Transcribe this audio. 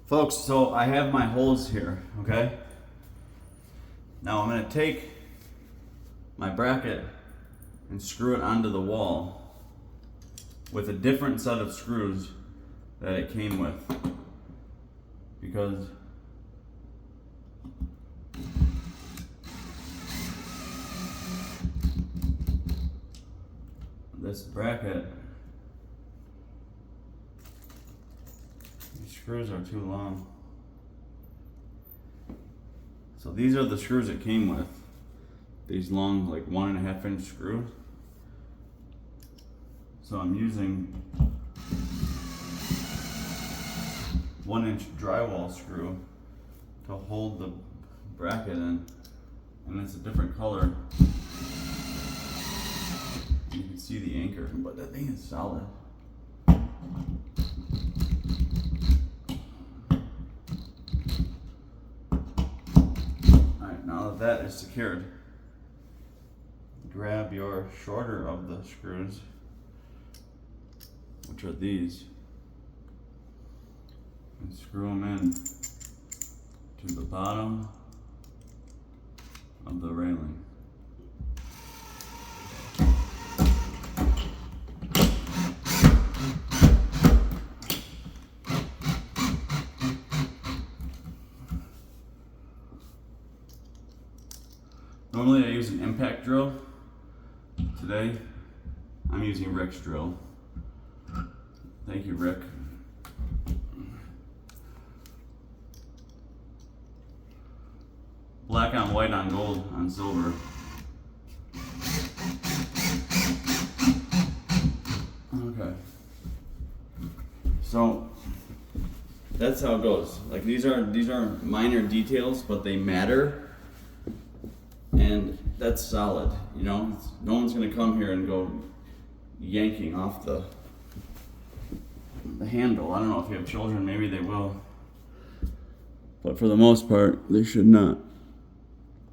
Folks, so I have my holes here, okay? Now I'm gonna take my bracket and screw it onto the wall with a different set of screws that it came with. Because this bracket, these screws are too long. So these are the screws it came with. These long, like 1.5 inch screws. So I'm using 1 inch drywall screw to hold the bracket in, and it's a different color. You can see the anchor, but that thing is solid. Alright, now that that is secured, grab your shorter of the screws, which are these, and screw them in to the bottom of the railing. Normally I use an impact drill. Today I'm using Rick's drill. Thank you, Rick. Black on white on gold on silver. Okay. So that's how it goes. Like these are minor details, but they matter. And that's solid, you know? No one's gonna come here and go yanking off the handle. I don't know if you have children, maybe they will. But for the most part, they should not.